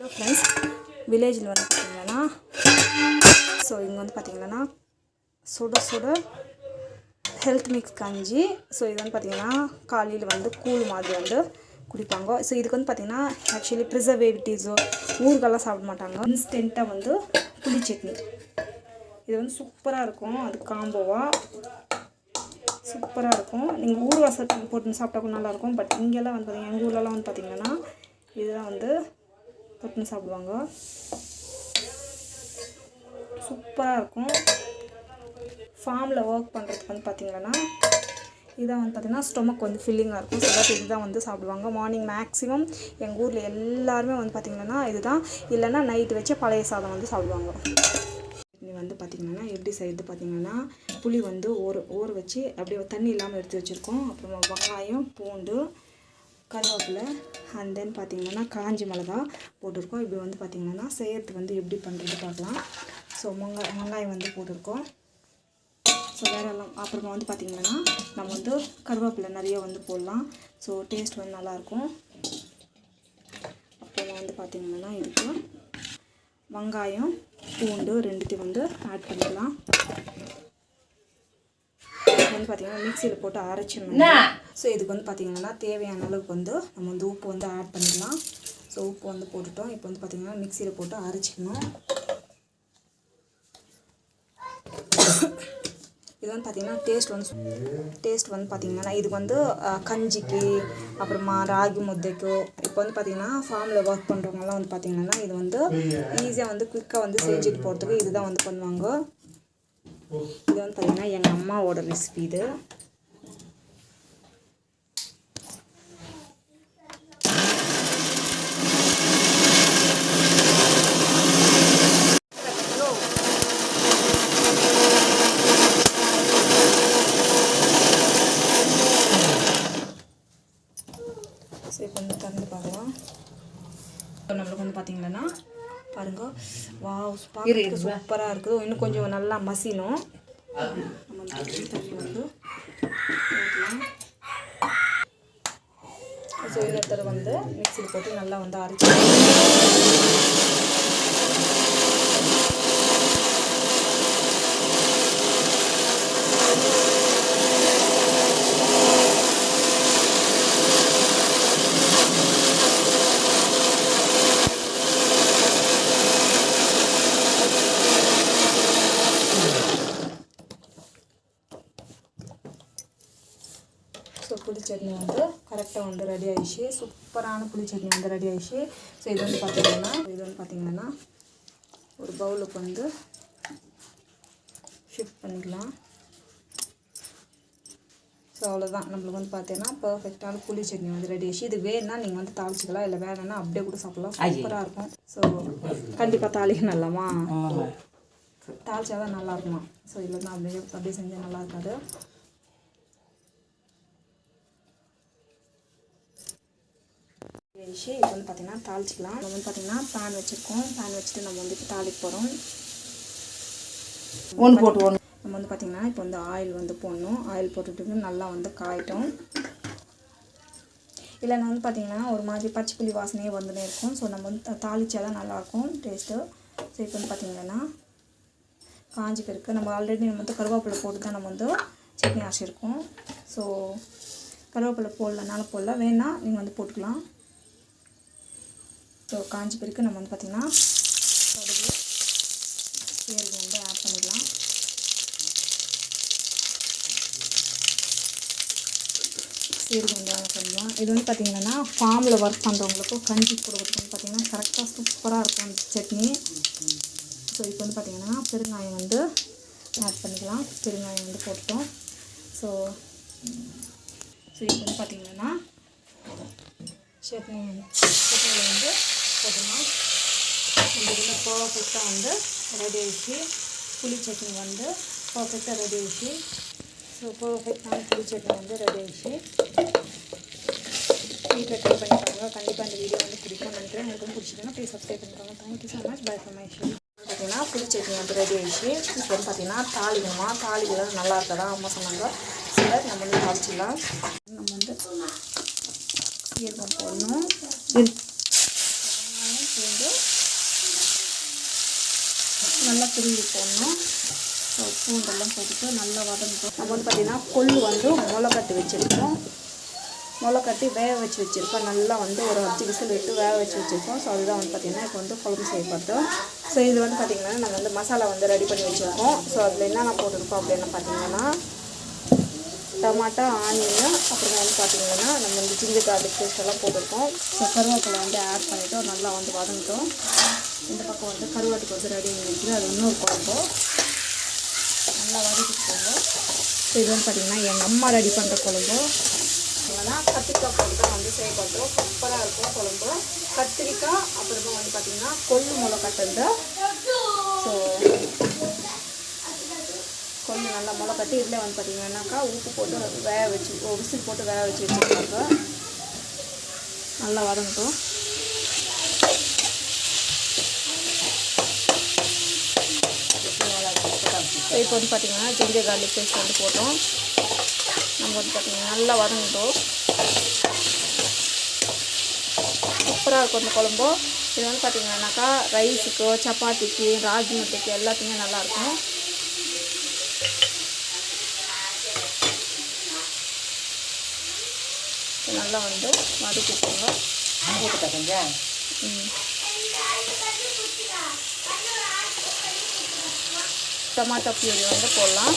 Hello friends, வில்லேஜில் வந்து பார்த்திங்கன்னா இங்கே வந்து பார்த்திங்கன்னா சுட சுட ஹெல்த் மிக்ஸ் கஞ்சி. இது வந்து பார்த்திங்கன்னா காலையில் வந்து கூழ் மாதிரி வந்து குடிப்பாங்க. இதுக்கு வந்து பார்த்திங்கன்னா ஆக்சுவலி ப்ரிசர்வேட்டிவ்ஸோ ஊறுகாலாம் சாப்பிட மாட்டாங்க. இன்ஸ்டண்ட்டாக வந்து புளி சட்னி இது வந்து சூப்பராக இருக்கும். அது காம்போவாக சூப்பராக இருக்கும். நீங்கள் ஊறுகாய் சட்னி போட்டு சாப்பிட்டா கூட நல்லாயிருக்கும். பட் இங்கெல்லாம் வந்து பார்த்திங்கன்னா எங்கள் ஊர்லலாம் வந்து பார்த்திங்கன்னா இதுதான் வந்து தொட்டுன்னு சாப்பிடுவாங்க. சூப்பராக இருக்கும். ஃபார்மில் ஒர்க் பண்ணுறதுக்கு வந்து பார்த்திங்கன்னா இதான் வந்து பார்த்திங்கன்னா ஸ்டொமக் வந்து ஃபில்லிங்காக இருக்கும். இதுதான் வந்து சாப்பிடுவாங்க. மார்னிங் மேக்ஸிமம் எங்கள் ஊரில் எல்லாருமே வந்து பார்த்திங்கன்னா இதுதான், இல்லைன்னா நைட்டு வச்சு பழைய சாதம் வந்து சாப்பிடுவாங்க. இது வந்து பார்த்திங்கன்னா எப்படி செய்யுது பார்த்திங்கன்னா புளி வந்து ஊற வச்சு அப்படியே தண்ணி இல்லாமல் எடுத்து வச்சுருக்கோம். அப்புறமா வெங்காயம், பூண்டு, கருவேப்பிலை அண்ட் தென் பார்த்திங்கன்னா காஞ்சி மிளகா போட்டிருக்கோம். இப்படி வந்து பார்த்திங்கன்னா செய்யறது வந்து எப்படி பண்ணுறது பார்க்கலாம். வெங்காயம் வந்து போட்டிருக்கோம். வேறு எல்லாம் அப்புறமா வந்து பார்த்திங்கன்னா நம்ம வந்து கருவேப்பிலை நிறைய வந்து போடலாம். டேஸ்ட் வந்து நல்லாயிருக்கும். அப்புறமா வந்து பார்த்திங்கன்னா இதுக்கு வெங்காயம், பூண்டு ரெண்டுத்தையும் வந்து ஆட் பண்ணிக்கலாம். வந்து பார்த்திங்கன்னா மிக்சியில் போட்டு அரைச்சிடணும். இதுக்கு வந்து பார்த்திங்கன்னா தேவையான அளவுக்கு வந்து நம்ம வந்து உப்பு வந்து ஆட் பண்ணிக்கலாம். உப்பு வந்து போட்டுட்டோம். இப்போ வந்து பார்த்திங்கன்னா மிக்சியில் போட்டு அரைச்சிக்கணும். இது வந்து பார்த்திங்கன்னா டேஸ்ட் வந்து பார்த்திங்கன்னா இதுக்கு வந்து கஞ்சிக்கு அப்புறமா ராகி முத்தைக்கு இப்போ வந்து பார்த்திங்கன்னா ஃபார்மில் ஒர்க் பண்ணுறவங்கலாம் வந்து பார்த்திங்கன்னா இது வந்து ஈஸியாக வந்து குயிக்காக வந்து செஞ்சுட்டு போகிறதுக்கு இதுதான் வந்து பண்ணுவாங்க. இது வந்து பார்த்திங்கன்னா எங்கள் அம்மாவோட ரெசிபி. இது இப்போ வந்து திறந்து பார்க்கலாம். நம்மளுக்கு வந்து பார்த்திங்கன்னா பாருங்கள், வாவ் பார்க்கறதுக்கு சூப்பராக இருக்குது. இன்னும் கொஞ்சம் நல்லா மசினும். நம்ம தண்ணி வந்து ஊற்றலாம். இன்னொருத்தர் வந்து மிக்சியில் போட்டு நல்லா வந்து அரைச்சி புளி சட்னி வந்து கரெக்டாக வந்து ரெடி ஆகிடுச்சு. சூப்பரான புளி சட்னி வந்து ரெடி ஆகிடுச்சு. இது வந்து பார்த்திங்கன்னா ஒரு பவுலுக்கு வந்து ஷிஃப்ட் பண்ணிக்கலாம். அவ்வளோதான், நம்மளுக்கு வந்து பார்த்தீங்கன்னா பர்ஃபெக்டான புளி சட்னி வந்து ரெடி ஆகிடுச்சு. இது வேணுன்னா நீங்கள் வந்து தாளிச்சிக்கலாம், இல்லை வேணும்னா அப்படியே கூட சாப்பிட்லாம். சூப்பராக இருக்கும். கண்டிப்பாக தாளிக்க நல்லாமா தாளிச்சா தான் நல்லா இருக்குமா. இதில் தான் அப்படியே செஞ்சால் நல்லா இருக்காது. இப்போ வந்து பார்த்திங்கன்னா தாளிச்சிக்கலாம். நம்ம வந்து பார்த்திங்கன்னா பேன் வச்சுருக்கோம். பேன் வச்சுட்டு நம்ம வந்து தாளிக்க போகிறோம். நம்ம வந்து பார்த்திங்கன்னா இப்போ வந்து ஆயில் வந்து போடணும். ஆயில் போட்டுட்டு நல்லா வந்து காயிட்டோம். இல்லைன்னா வந்து பார்த்திங்கன்னா ஒரு மாதிரி பச்சை புளி வாசனையே வந்துனே இருக்கும். நம்ம வந்து தாளிச்சா தான் நல்லாயிருக்கும் டேஸ்ட்டு. இப்போ வந்து பார்த்திங்கன்னா காஞ்சி பிறகு நம்ம ஆல்ரெடி நம்ம வந்து கருவேப்பிலை போட்டு தான் நம்ம வந்து சட்னி அரைச்சிருக்கோம். கருவேப்பிலை போடலனாலும் போடலாம், வேணா நீங்கள் வந்து போட்டுக்கலாம். காஞ்சி பிறகு நம்ம வந்து பார்த்திங்கன்னா கடுகு, சீரகம் வந்து ஆட் பண்ணிக்கலாம். சீரகம் வந்து ஆட் பண்ணலாம். இது வந்து பார்த்திங்கன்னா ஃபார்மில் ஒர்க் பண்ணுறவங்களுக்கும் கஞ்சி கொடுக்குறதுக்கு வந்து பார்த்திங்கன்னா கரெக்டாக சூப்பராக இருக்கும் அந்த சட்னி. இப்போ வந்து பார்த்திங்கன்னா பெருங்காயம் வந்து ஆட் பண்ணிக்கலாம். பெருங்காயம் வந்து போட்டோம். இப்போ வந்து பார்த்திங்கன்னா சட்னியில் வந்து போட்டோம்னா இந்த இதில் பர்ஃபெக்டாக வந்து ரெடி ஆகிடுச்சு. புளி சட்னி வந்து பர்ஃபெக்டாக ரெடி ஆகிடுச்சு. பர்ஃபெக்டான புளி சட்னி வந்து ரெடி ஆகிடுச்சு. வீட்டில் ட்ரை பண்ணி பாருங்கள். கண்டிப்பாக இந்த வீடியோ வந்து பிடிக்கும் நினைக்கிறேன். எனக்கு பிடிச்சிங்கன்னா ப்ளீஸ் சப்ஸ்கிரைப் பண்ணிக்கோங்க. Thank you so much. By from my show. பார்த்திங்கன்னா புளி சட்னி வந்து ரெடி ஆகிடுச்சு. இப்போ வந்து பார்த்திங்கன்னா தாளிக்கணுமா, தாளிக்கிறது நல்லா இருக்கதா அம்மா சொன்னாங்க. நம்ம வந்து தாளிச்சிடலாம். நம்ம வந்து சீரகம் போடணும். வெங்காயம், பூண்டு, நல்லா திருவி போடணும். ஸோ பூண்டெல்லாம் போட்டுட்டு நல்லா வதங்கட்டும். நம்ம வந்து பார்த்திங்கன்னா கொள்ளு வந்து முளை கட்டி வச்சுருக்கோம். முளை கட்டி வேக வச்சுருக்கோம். நல்லா வந்து ஒரு 5 விசில் விட்டு வேக வச்சுருக்கோம். ஸோ அதுதான் வந்து பார்த்திங்கன்னா இப்போ வந்து குழம்பு செய்யப்பட்டோம். ஸோ இது வந்து பார்த்திங்கன்னா நம்ம வந்து மசாலா வந்து ரெடி பண்ணி வச்சுருக்கோம். ஸோ அதில் என்னென்ன போட்டிருக்கோம் அப்படின்னு பார்த்திங்கன்னா டமாட்டா, ஆனியன், அப்புறம் வந்து பார்த்திங்கன்னா நம்ம வந்து ஜிஞ்சர் கார்லிக் பேஸ்ட் எல்லாம் போட்டிருக்கோம். ஸோ கருவேப்பிலை வந்து ஆட் பண்ணிவிட்டு நல்லா வந்து வதங்கிட்டோம். இந்த பக்கம் வந்து கருவாட்டுக்கு வந்து ரெடி பண்ணிஇருக்குது. அது இன்னொரு குழம்பு நல்லா வதக்கிட்டு. ஸோ இது வந்து பார்த்திங்கன்னா எங்கள் அம்மா ரெடி பண்ணுற குழம்பு. இல்லைனா கத்திரிக்காய் போட்டு தான் வந்து செய்யப்பட்டோம். சூப்பராக இருக்கும் குழம்பு. கத்திரிக்காய் அப்புறமா வந்து பார்த்திங்கன்னா கொள்ளு முளை கட்டுறது. ஸோ கொள்ளு நல்லா முளை கட்டி இதில் வந்து பார்த்திங்கன்னாக்கா உப்பு போட்டு வேக வச்சு விசில் போட்டு வேக வச்சு வச்சுருக்காங்க. நல்லா வதங்கட்டும். இப்போ வந்து பார்த்திங்கன்னா ஜிஞ்சர் கார்லிக் பேஸ்ட் வந்து போட்டோம். நம்ம வந்து பார்த்திங்கன்னா நல்லா வதங்கட்டும். சூப்பராக இருக்கும் இந்த குழம்பு. இது வந்து பார்த்திங்கன்னாக்கா ரைஸுக்கு, சப்பாத்திக்கு, ராகி முட்டைக்கு எல்லாத்துக்குமே நல்லாயிருக்கும். நல்லா வந்து வதக்கிக்கோங்க. டொமாட்டோ பியூரி வந்து போடலாம்.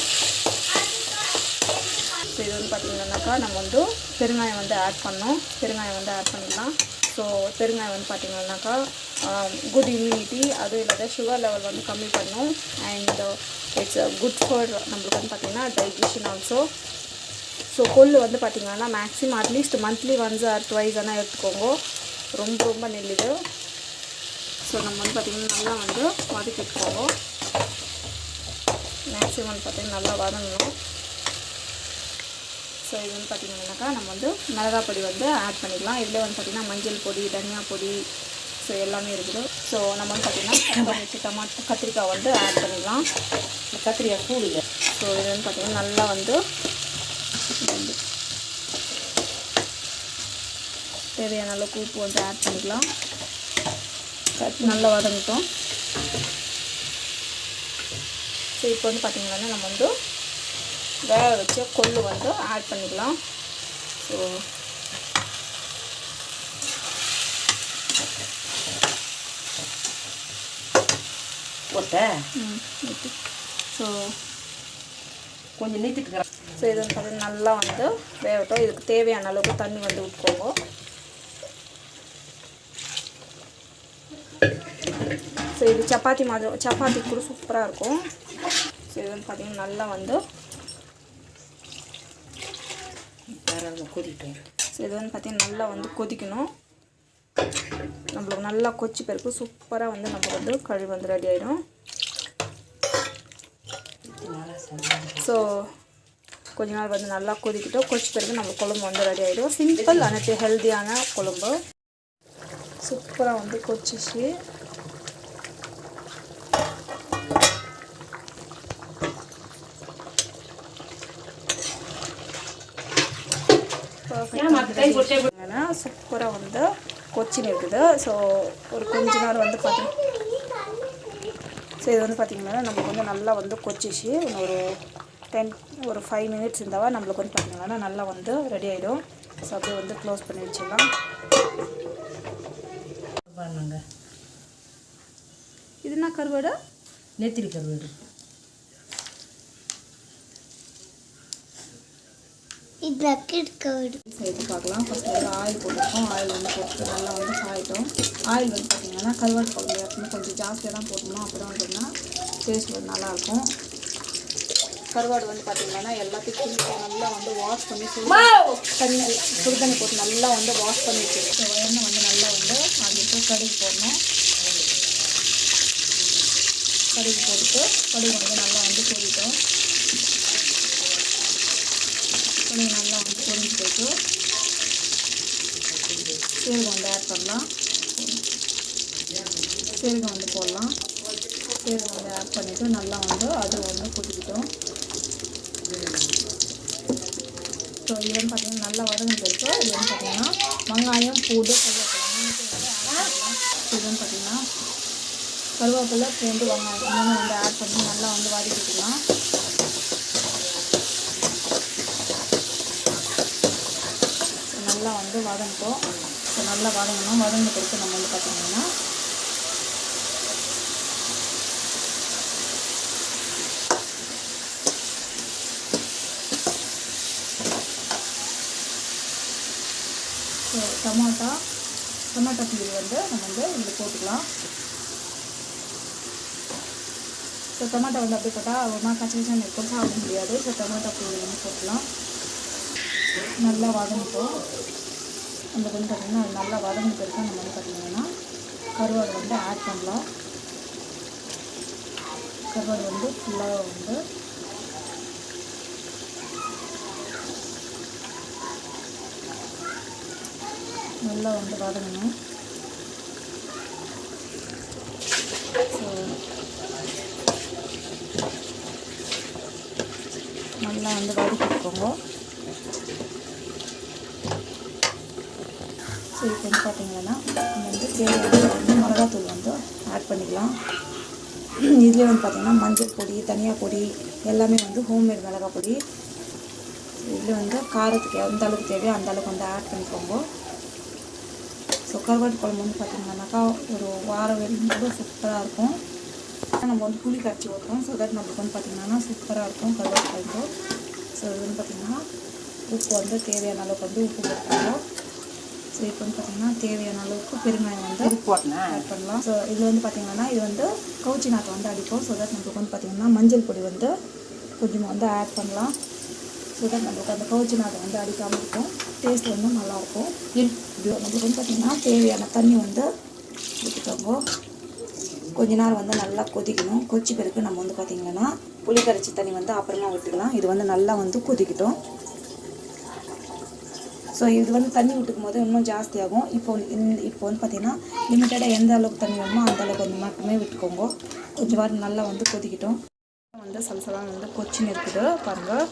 ஸோ இது வந்து பார்த்திங்கன்னாக்கா நம்ம வந்து பெருங்காயம் வந்து ஆட் பண்ணோம். பெருங்காயம் வந்து ஆட் பண்ணிடலாம். ஸோ பெருங்காயம் வந்து பார்த்திங்கன்னாக்கா குட் இம்யூனிட்டி, அதுவும் இல்லாத சுகர் லெவல் வந்து கம்மி பண்ணும். அண்ட் இட்ஸ் குட் ஃபார் நம்மளுக்கு வந்து பார்த்திங்கன்னா டைஜஷன் ஆல்சோ. ஸோ கொள்ளு வந்து பார்த்திங்கன்னா maximum at least monthly once R twice ஆனால் எடுத்துக்கோங்க. ரொம்ப ரொம்ப நெல்லுது. ஸோ நம்ம வந்து பார்த்திங்கன்னா நல்லா வந்து வதக்கிட்டுக்கோங்க. மேக்ஸிமம் வந்து பார்த்திங்கன்னா நல்லா வதங்கணும். ஸோ இது வந்து பார்த்திங்கன்னாக்கா நம்ம வந்து மிளகாய் பொடி வந்து ஆட் பண்ணிக்கலாம். இதில் வந்து பார்த்திங்கன்னா மஞ்சள் பொடி, தனியா பொடி, ஸோ எல்லாமே இருக்குது. ஸோ நம்ம வந்து பார்த்திங்கன்னா வச்சு கத்திரிக்காய் வந்து ஆட் பண்ணிடலாம். கத்திரிக்காய் கூடுங்க. ஸோ இது வந்து பார்த்திங்கன்னா நல்லா வந்து தேவையான அளவுக்கு உப்பு வந்து ஆட் பண்ணிக்கலாம். நல்லா வதங்கட்டும். ஸோ இப்போ வந்து பார்த்திங்கன்னா நம்ம வந்து வேக வச்ச கொள்ளு வந்து ஆட் பண்ணிக்கலாம். ஸோ ஸோ கொஞ்சம் நீட்டிட்டு. ஸோ இது வந்து பார்த்திங்கன்னா நல்லா வந்து வேகட்டும். இதுக்கு தேவையான அளவுக்கு தண்ணி வந்து ஊற்றிக்கோங்க. ஸோ இது சப்பாத்தி மாதிரி, சப்பாத்தி கூட சூப்பராக இருக்கும். ஸோ இது வந்து பார்த்திங்கன்னா நல்லா வந்து கொதிக்கணும். ஸோ இது வந்து பார்த்திங்கன்னா நல்லா வந்து கொதிக்கணும். நம்மளுக்கு நல்லா கொச்சி பிறகு சூப்பராக வந்து நம்ம வந்து கழுவி வந்து ரெடி ஆகிடும். ஸோ கொஞ்ச நாள் வந்து நல்லா கொதிக்கிட்டோம். கொச்சி பிறகு நம்ம குழம்பு வந்து ரெடி ஆகிடும். சிம்பிள் அனைத்து ஹெல்த்தியான குழம்பு சூப்பராக வந்து கொச்சிச்சு. சூப்பராக வந்து கொச்சின்னு இருக்குது. ஸோ ஒரு கொஞ்ச நேரம் வந்து பார்த்தீங்கன்னா ஸோ இது வந்து பார்த்திங்கன்னா நம்மளுக்கு வந்து நல்லா வந்து கொச்சிச்சு. ஒரு 5 மினிட்ஸ் இருந்தாவா நம்மளுக்கு வந்து பார்த்திங்கன்னா நல்லா வந்து ரெடி ஆகிடும். ஸோ அப்படியே வந்து க்ளோஸ் பண்ணி வச்சிடலாம். இது என்ன கருவாடு? நெத்திலி கருவாடு. சேர்த்து பார்க்கலாம். ஃபஸ்ட்டு வந்து ஆயில் போட்டுருக்கோம். ஆயில் வந்து போட்டு நல்லா வந்து காயிட்டோம். ஆயில் வந்து பார்த்திங்கன்னா கருவாடு குழம்பு எப்பவுமே கொஞ்சம் ஜாஸ்தியாக தான் போட்டோம்னா அப்போ தான் வந்துன்னா டேஸ்ட் வந்து நல்லாயிருக்கும். கருவாடு வந்து பார்த்திங்கன்னா எல்லாத்தையும் நல்லா வந்து வாஷ் பண்ணி சுடுதண்ணி போட்டு நல்லா வந்து வாஷ் பண்ணி வச்சுருக்கோம். எண்ணெய் வந்து நல்லா வந்து அதுக்கு கடுகு போடணும். கடுகு போட்டுட்டு கடுகு வந்து நல்லா வந்து பொரிட்டோம். கடுகு நல்லா வந்து பொரிஞ்சு போயிட்டு சீரகம் வந்து ஆட் பண்ணலாம். சீரகம் வந்து போடலாம். சீரகம் வந்து ஆட் பண்ணிவிட்டு நல்லா வந்து அது வந்து கொதிக்கிட்டோம். ஸோ இது வந்து பார்த்திங்கன்னா நல்லா வதங்கிட்டு இது வந்து பார்த்திங்கன்னா வெங்காயம், பூண்டு, கருவேப்பிலை 3 வந்து ஆட் பண்ணலாம். இது வந்து பார்த்திங்கன்னா கருவேப்பிலை பூண்டு வெங்காயம் இன்னொன்று வந்து ஆட் பண்ணி நல்லா வந்து வதக்கிக்கலாம். நல்லா வந்து வதங்கிட்டோம். ஸோ நல்லா வதங்கணும். வதங்கின பிறகு நம்ம வந்து பார்த்திங்கன்னா ஸோ டொமேட்டோ பியூரி வந்து நம்ம வந்து இதில் போட்டுக்கலாம். ஸோ டொமேட்டோ வந்து அப்படி போட்டால் ஒரு மாதிரி கச்சகச்சான்னு இருக்கும், சாப்பிட முடியாது. ஸோ டொமேட்டோ பியூரி வந்து போட்டுக்கலாம். நல்லா வதங்கிட்டோம். அந்த வந்து பார்த்திங்கன்னா அது நல்லா வதங்கின பிறகு நம்ம வந்து பார்த்திங்கன்னா கருவாடு வந்து ஆட் பண்ணலாம். கருவாடு வந்து ஃபுல்லாக வந்து நல்லா வந்து வதங்கணும். ஸோ நல்லா வந்து வதக்கிக்கோங்க. ஸோ இப்போ வந்து பார்த்திங்கன்னா நம்ம வந்து தேவையான வந்து மிளகாத்தூள் வந்து ஆட் பண்ணிக்கலாம். இதுலேயே வந்து பார்த்திங்கன்னா மஞ்சள் பொடி, தனியா பொடி எல்லாமே வந்து ஹோம்மேட் மிளகாய் பொடி. இதில் வந்து காரத்துக்கு எந்த அளவுக்கு தேவையோ அந்த அளவுக்கு வந்து ஆட் பண்ணிக்கோங்க. ஸோ கருவாட்டு குழம்பு வந்து பார்த்திங்கன்னாக்கா ஒரு வாரம் வரைக்கும் கூட சூப்பராக இருக்கும். நம்ம வந்து புளி கரைச்சி ஊற்றுறோம். ஸோ தட் நம்மளுக்கு வந்து பார்த்திங்கன்னா சூப்பராக இருக்கும் கருவாட்டு குழம்பு. ஸோ இது வந்து பார்த்திங்கன்னா உப்பு வந்து தேவையான அளவுக்கு வந்து உப்பு போட்டுக்கணும். ஸோ இப்போ வந்து பார்த்திங்கன்னா தேவையான அளவுக்கு பெருங்காயம் வந்து ஆட் பண்ணலாம். ஸோ இதில் வந்து பார்த்திங்கன்னா இது வந்து கவுச்சி நாட்டை வந்து அடிக்கும். ஸோ தட் நம்மளுக்கு வந்து பார்த்திங்கன்னா மஞ்சள் பொடி வந்து கொஞ்சமாக வந்து ஆட் பண்ணலாம். ஸோ தட் நம்மளுக்கு அந்த கவுச்சி நாட்டை வந்து அடிக்காமல் இருக்கும். டேஸ்ட் வந்து நல்லாயிருக்கும். நம்மளுக்கு வந்து பார்த்திங்கன்னா தேவையான தண்ணி வந்து ஊற்றிக்கோங்க. கொஞ்ச நேரம் வந்து நல்லா கொதிக்கணும். கொதிச்ச பிறகு நம்ம வந்து பார்த்திங்கன்னா புளி கரைச்சி தண்ணி வந்து அப்புறமா ஊற்றிக்கலாம். இது வந்து நல்லா வந்து கொதிக்கட்டும். ஸோ இது வந்து தண்ணி விட்டுக்கும் போது இன்னும் ஜாஸ்தியாகும். இப்போ வந்து பார்த்திங்கன்னா லிமிட்டடாக எந்த அளவுக்கு தண்ணி வேணுமோ அந்த அளவுக்கு வந்து மட்டுமே விட்டுக்கோங்க. கொஞ்சம் வாரம் நல்லா வந்து கொதிக்கட்டும். வந்து சலசலாம் வந்து கொச்சின்னு இருக்குது பாருங்கள்.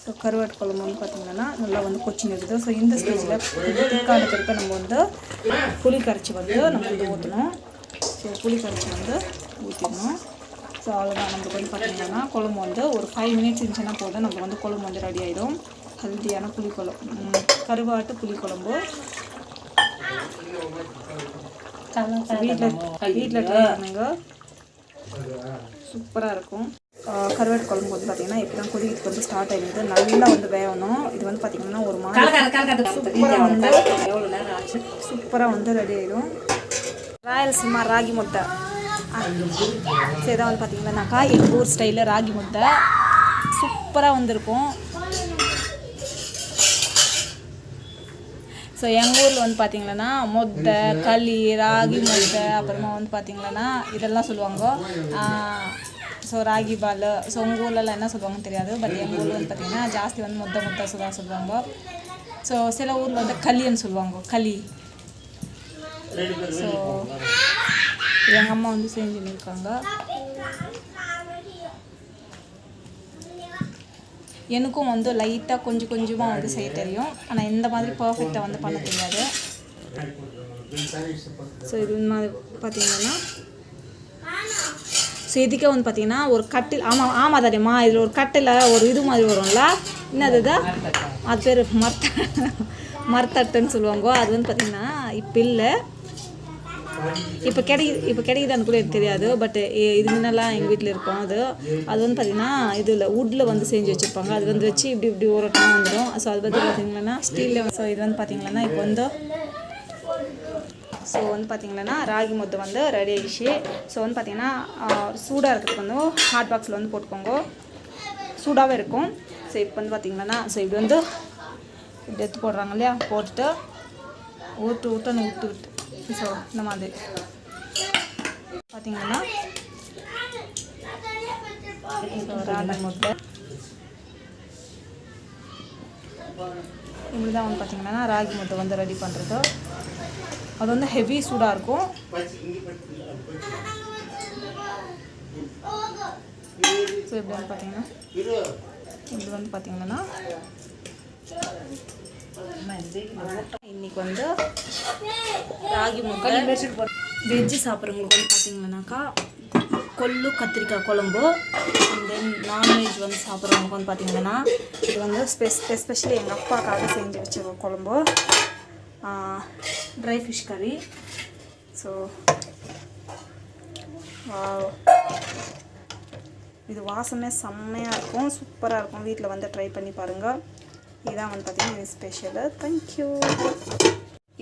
ஸோ கருவாட்டு குழம்பு வந்து பார்த்திங்கன்னா நல்லா வந்து கொச்சின்னு இருக்குது. ஸோ இந்த ஸ்டேஜில் திக்கான பிறகு நம்ம வந்து புளி கரைச்சி வந்து நம்ம வந்து ஊற்றணும். ஸோ புளி கரைச்சி வந்து ஊற்றிடணும். ஸோ அவ்வளோதான். நம்மளுக்கு வந்து பார்த்திங்கன்னா குழம்பு வந்து ஒரு 5 மினிட்ஸ் இருந்துச்சுன்னா போதும். நம்மளுக்கு வந்து குழம்பு வந்து ரெடி ஆகிடும். ஹெல்த்தியான புளிக்குழம்பு, கருவாட்டு புளிக்குழம்பு. வீட்டில் ட்ரை பண்ணுங்க, சூப்பராக இருக்கும். கருவாட்டு குழம்பு வந்து பார்த்திங்கன்னா இப்போ தான் கொதிக்கிறதுக்கு வந்து ஸ்டார்ட் ஆகிடுது. நல்லா வந்து வேகணும். இது வந்து பார்த்திங்கன்னா ஒரு மாதிரி சூப்பராக வந்து ரெடி ஆகிடும். ராயலசீமா ராகி முட்டை. சரி, இதான் வந்து பார்த்திங்கன்னாக்கா எங்கள் ஊர் ஸ்டைலில் ராகி முட்டை சூப்பராக வந்திருக்கும். ஸோ எங்கள் ஊரில் வந்து பார்த்திங்கன்னா முட்டை, களி, ராகி முட்டை, அப்புறமா வந்து பார்த்திங்கன்னா இதெல்லாம் சொல்லுவாங்க. ஸோ ராகி பால். ஸோ உங்கள் ஊர்லலாம் என்ன சொல்லுவாங்கன்னு தெரியாது. பட் எங்கள் ஊரில் வந்து பார்த்திங்கன்னா ஜாஸ்தி வந்து முட்டை சொல்லுவாங்க. ஸோ சில ஊரில் வந்து களின்னு சொல்லுவாங்க, களி. ஸோ எங்கள் அம்மா வந்து செஞ்சுன்னு இருக்காங்க. எனக்கும் வந்து லைட்டாக கொஞ்சம் கொஞ்சமாக வந்து செய்ய தெரியும். ஆனால் இந்த மாதிரி பர்ஃபெக்டாக வந்து பண்ண தெரியாது. ஸோ இது மாதிரி பார்த்திங்கன்னா ஸோ இதுக்கே வந்து பார்த்திங்கன்னா ஒரு கட்டில், ஆமாம் தெரியுமா, இதில் ஒரு கட்டில் ஒரு இது மாதிரி வரும்ல, என்னது இது, அது பேர் மரத்தட்டுன்னு சொல்லுவாங்க. அது வந்து பார்த்திங்கன்னா இப்போ இல்லை, இப்போ கிடைக்குதான்னு கூட எனக்கு தெரியாது. பட் இது முன்னெல்லாம் எங்கள் வீட்டில் இருக்கும். அது வந்து பார்த்திங்கன்னா இதில் வுட்டில் வந்து செஞ்சு வச்சுருப்பாங்க. அது வந்து வச்சு இப்படி ஒரு டைம் வந்துடும். ஸோ அது பற்றி பார்த்திங்கன்னா ஸ்டீலில். ஸோ இது வந்து பார்த்திங்கன்னா இப்போ வந்து பார்த்திங்கன்னா ராகி முட்டை வந்து ரெடி ஆகிடுச்சு. ஸோ வந்து பார்த்திங்கன்னா சூடாக இருக்கிறதுக்கு வந்து ஹாட் பாக்ஸில் வந்து போட்டுக்கோங்க, சூடாகவே இருக்கும். ஸோ இப்போ வந்து பார்த்திங்கன்னா ஸோ இப்படி வந்து இப்படி எடுத்து போடுறாங்க இல்லையா, போட்டுட்டு ஊற்று. ஸோ இந்த மாதிரி பார்த்திங்கன்னா ராகி முட்டை இப்படி தான் வந்து பார்த்திங்கன்னா ராகி முட்டை வந்து ரெடி பண்ணுறது. அது வந்து ஹெவி சூடாக இருக்கும். ஸோ இப்படி வந்து பார்த்திங்கன்னா இன்றைக்கி வந்து ராகி முட்டை வெஜ்ஜு சாப்பிட்றவங்களுக்கு வந்து பார்த்திங்கன்னாக்கா கொள்ளு கத்திரிக்காய் குழம்பு. அண்ட் தென் நான்வெஜ் வந்து சாப்பிட்றவங்களுக்கு வந்து பார்த்திங்கன்னா இது வந்து எஸ்பெஷலி எங்கள் அப்பாக்காக செஞ்சு வச்சுருக்க குழம்பு, ட்ரை ஃபிஷ் கறி. ஸோ இது வாசமே செம்மையாக இருக்கும், சூப்பராக இருக்கும். வீட்டில் வந்து ட்ரை பண்ணி பாருங்கள். இதுதான் வந்து பார்த்திங்கன்னா இது ஸ்பெஷலு. தேங்க்யூ.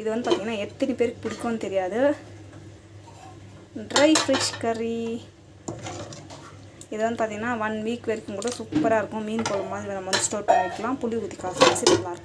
இது வந்து பார்த்திங்கன்னா எத்தனை பேருக்கு பிடிக்கும்னு தெரியாது, ட்ரை ஃபிஷ் கறி. இது வந்து பார்த்திங்கன்னா 1 வீக் வரைக்கும் கூட சூப்பராக இருக்கும். மீன் குழம்பு மாதிரி நம்ம வந்து ஸ்டோர் பண்ணி வைக்கலாம். புளி ஊற்றி காசு நல்லாயிருக்கும்.